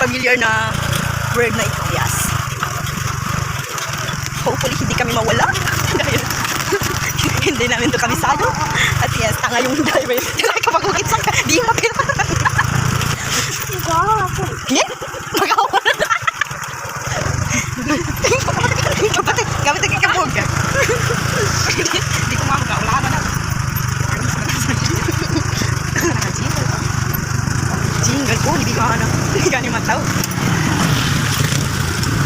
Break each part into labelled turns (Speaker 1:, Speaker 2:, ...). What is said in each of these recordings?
Speaker 1: familiar na word na ito. Yes. Hopefully, hindi kami mawala. Dahil hindi namin ito kabisado. At yes, tanga yung driver. Kapag ukit sa di mapil. Hindi? Magawa na. Kapit ang ikabog. Hindi ko makaga. Wala ka na. Jingle ko, hindi ka na. Hindi ka ni mataw.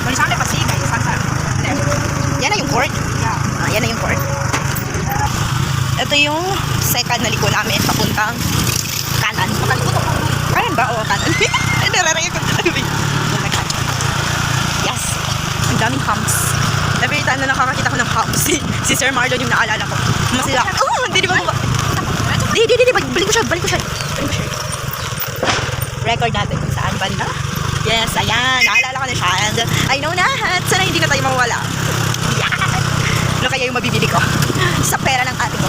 Speaker 1: Manisang pa siya guys. Yan na yung port. Yan na yung port. Ito yung second na liko namin papuntang kanan. Kanan ba? O kanan. Nararaya ko talaga. Yes. Ang daming humps. Every time na nakakakita ko ng humps, si Sir Marlon yung naalala ko. Masila. Oh, hindi ba ba? Di. Balik ko siya. Record natin kung saan banda. Yes, ayan. Naalala ko na siya. And I know na. Sana hindi na tayo mawala. Yeah. Ano kaya yung mabibili ko? Sa pera ng ate ko.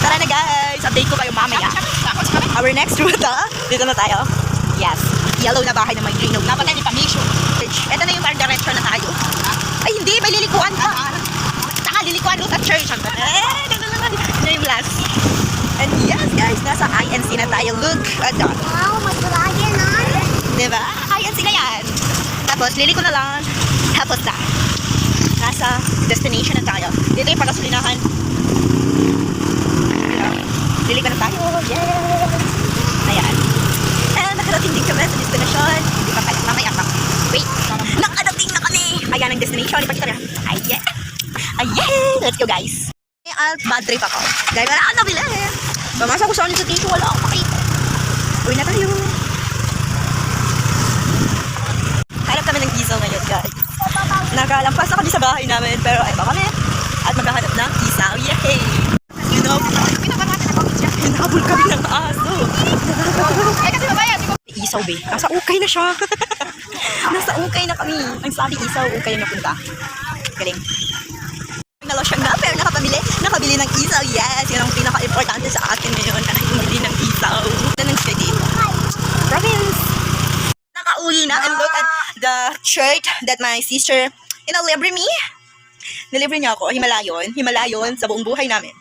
Speaker 1: Tara na guys. Update ko kayo mamaya. Our next route, dito na tayo. Yes. Yellow na bahay na may green. Napatay ni Pamisyo. Ito na yung parang direction na tayo. Ay, hindi. May lilikuan pa. Saka lilikuan doon sa church. Ito yung last. And yes, guys. Nasa INC na tayo. Look at that.
Speaker 2: Wow, mag-dragon na.
Speaker 1: Diba? INC na yan. Tapos, liliko na lang. Tapos na. Nasa destination na tayo. Dito yung pagasolinahan. Liliko na tayo. Yes! Ayan. And nakarating din kami sa destination. Hindi pa pala. Mamaya pa. Wait. Nakadating na kami. Ayan ang destination. Ipakita na. Ayan. Ayan. Let's go guys. At bad trip ako. Dahil wala akong nabili. Pamasa ko sa ulit sa tissue. Wala akong makita. Uwi na tayo. Hanap kami ng isaw ngayon guys. Nakalampas ako sa bahay namin. Pero ay ba kami. At maghahanap ng isaw. Yay! You know, hinabol kami ng aso.
Speaker 2: Ay, kasi babayan.
Speaker 1: Isaw be. Nasa ukay na siya. Nasa ukay na kami. Ang sabi isaw, ukay na napunta. Galing. Nalosyang na, pero nakabili ng isaw. Yes, yun ang pinaka-importante sa akin ngayon. Nakabili ng isaw. Ng steady. Province. Nakauwi na. And look at the shirt that my sister libre me. Nilibre niya ako. Himalayon sa buong buhay namin.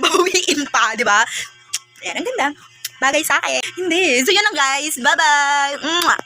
Speaker 1: Babawiin pa, di ba? Ayan, ang ganda. Bagay sa akin. Hindi. So, yun lang guys. Bye-bye.